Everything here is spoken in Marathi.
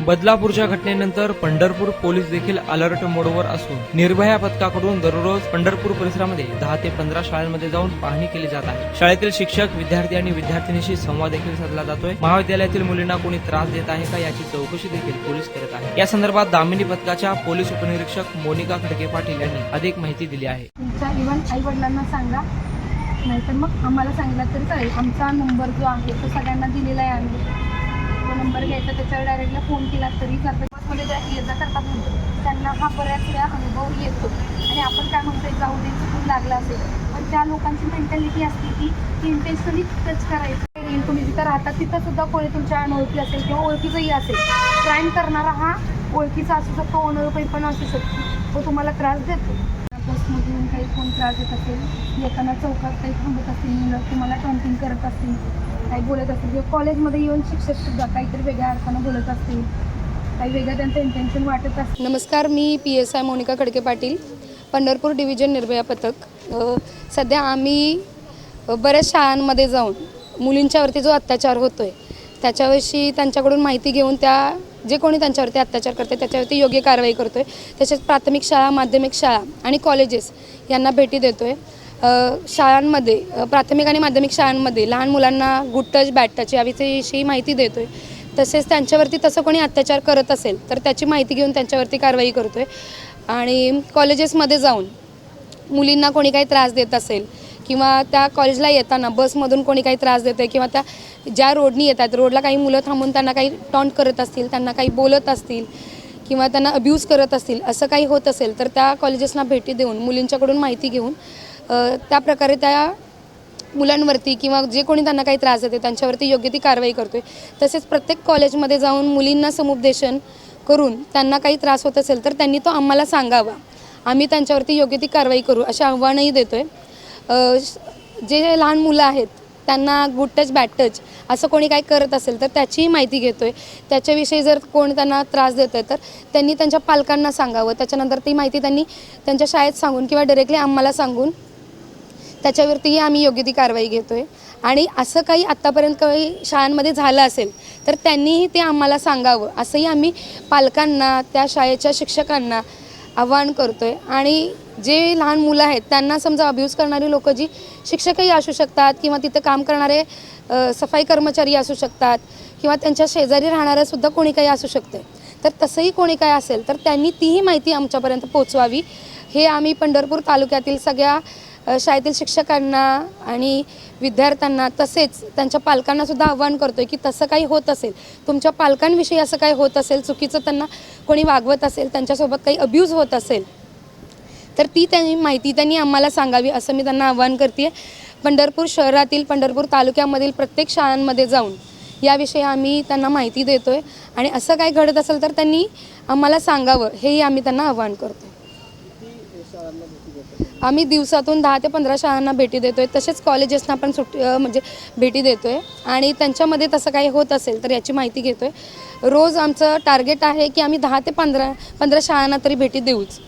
बदलापूरच्या घटनेनंतर पंढरपूर पोलीस देखील अलर्ट मोडवर असून निर्भया पथकाकडून दररोज पंढरपूर परिसरामध्ये 10 ते 15 शाळांमध्ये जाऊन पाहणी केली जात आहे। शाळेतील शिक्षक, विद्यार्थी आणि विद्यार्थिनीशी संवाद देखील साधला जातोय। महाविद्यालयातील मुलींना कोणी त्रास देत आहे का याची चौकशी देखील पोलीस करत आहे। या संदर्भात दामिनी पथकाच्या पोलीस उपनिरीक्षक मोनिका खडके पाटील यांनी अधिक माहिती दिली आहे। तुमच्या इव्हन आई वडिलांना सांगा, नाहीतर मग आम्हाला सांगितलं तरी चालेल। आमचा नंबर जो आहे तो सगळ्यांना दिलेला आहे। आम्ही तो नंबर घ्यायचा, त्याच्यावर डायरेक्टला फोन केला तरी मध्ये ये जा करतात म्हणतो, त्यांना हा बऱ्याच वेळा अनुभव येतो। आणि आपण काय म्हणतोय, जाऊ दे चुकून लागला असेल, पण त्या लोकांची मेंटॅलिटी असते की इंटेन्शनली टच करायचं। तुम्ही जिथं राहता तिथं सुद्धा कोणी तुमच्या अनोळखी असेल किंवा ओळखीचंही असेल, क्राईम करणारा हा ओळखीचा असू शकतो, अनोळखी पण असू शकतो, तो तुम्हाला त्रास देतो। बसमधून काही कोण त्रास देत असेल, येताना चौकात काही थांबत असतील मुलं, तुम्हाला टॉन्टिंग करत असतील, काही बोलत असतील, किंवा कॉलेजमध्ये येऊन शिक्षकसुद्धा काहीतरी वेगळ्या अर्थानं बोलत असतील, काही वेगळं त्यांचं इंटेन्शन वाटत असतं। नमस्कार, मी PSI मोनिका खडके पाटील, पंढरपूर डिव्हिजन निर्भया पथक। सध्या आम्ही बऱ्याच शाळांमध्ये जाऊन मुलींच्यावरती जो अत्याचार होतो आहे त्याच्याविषयी त्यांच्याकडून माहिती घेऊन जे कोणी त्यांच्यावरती अत्याचार करते त्याच्यावरती योग्य कारवाई करतो आहे। तसेच प्राथमिक शाळा, माध्यमिक शाळा आणि कॉलेजेस यांना भेटी देतो आहे। शाळांमध्ये, प्राथमिक आणि माध्यमिक शाळांमध्ये लहान मुलांना गुड टच, बॅड टच याविषयी माहिती देतो आहे। तसेच त्यांच्यावरती तसं कोणी अत्याचार करत असेल तर त्याची माहिती घेऊन त्यांच्यावरती कारवाई करतो आहे। आणि कॉलेजेसमध्ये जाऊन मुलींना कोणी काही त्रास देत असेल किंवा त्या कॉलेजला येताना बसमधून कोणी काही त्रास देतं आहे किंवा त्या ज्या रोडनी येतात, रोडला काही मुलं थांबून त्यांना काही टॉन्ट करत असतील, त्यांना काही बोलत असतील किंवा त्यांना अब्यूज करत असतील, असं काही होत असेल तर त्या कॉलेजेसना भेटी देऊन मुलींच्याकडून माहिती घेऊन त्या प्रकारे त्या मुलांवरती किंवा जे कोणी त्यांना काही त्रास देते त्यांच्यावरती योग्य ती कारवाई करतो आहे। तसेच प्रत्येक कॉलेजमध्ये जाऊन मुलींना समुपदेशन करून त्यांना काही त्रास होत असेल तर त्यांनी तो आम्हाला सांगावा, आम्ही त्यांच्यावरती योग्य ती कारवाई करू असे आव्हानही देतो आहे। जे लहान मुलं आहेत त्यांना गुड टच, बॅड टच असं कोणी काही करत असेल तर त्याचीही माहिती घेतो आहे। त्याच्याविषयी जर कोण त्यांना त्रास देत आहे तर त्यांनी त्यांच्या पालकांना सांगावं, त्याच्यानंतर ती माहिती त्यांनी त्यांच्या शाळेत सांगून किंवा डायरेक्टली आम्हाला सांगून त्याच्यावरतीही आम्ही योग्य ती कारवाई घेतो आहे। आणि असं काही आत्तापर्यंत काही शाळांमध्ये झालं असेल तर त्यांनीही ते आम्हाला सांगावं असंही आम्ही पालकांना, त्या शाळेच्या शिक्षकांना आवाहन करतो आहे। आणि जे लहान मुलं आहेत त्यांना समजा अब्यूज करणारी लोकं जी शिक्षकही असू शकतात किंवा तिथं काम करणारे सफाई कर्मचारी असू शकतात किंवा त्यांच्या शेजारी राहणाऱ्यासुद्धा कोणी काही असू शकते, तर तसंही कोणी काय असेल तर त्यांनी तीही माहिती आमच्यापर्यंत पोचवावी, हे आम्ही पंढरपूर तालुक्यातील सगळ्या शाळेतील शिक्षकांना आणि विद्यार्थ्यांना तसेच त्यांच्या पालकांनासुद्धा आवाहन करतो आहे की तसं काही होत असेल, तुमच्या पालकांविषयी असं काही होत असेल, चुकीचं त्यांना कोणी वागवत असेल, त्यांच्यासोबत काही अब्यूज होत असेल तर ती माहिती त्यांनी आम्हाला सांगावी असं मी त्यांना आवाहन करते आहे। पंढरपूर शहरातील, पंढरपूर तालुक्यामधील प्रत्येक शाळांमध्ये जाऊन याविषयी आम्ही त्यांना माहिती देतो आहे आणि असं काही घडत असेल तर त्यांनी आम्हाला सांगावं, हेही आम्ही त्यांना आवाहन करतो आहे। आम्ही दिवसातून 10 ते 15 शाळांना भेटी देतो आहे, तसेच कॉलेजेसना पण म्हणजे भेटी देतो आहे आणि त्यांच्यामध्ये तसं काही होत असेल तर याची माहिती घेतो आहे। रोज आमचं टार्गेट आहे की आम्ही 10 ते 15 शाळांना तरी भेटी देऊच।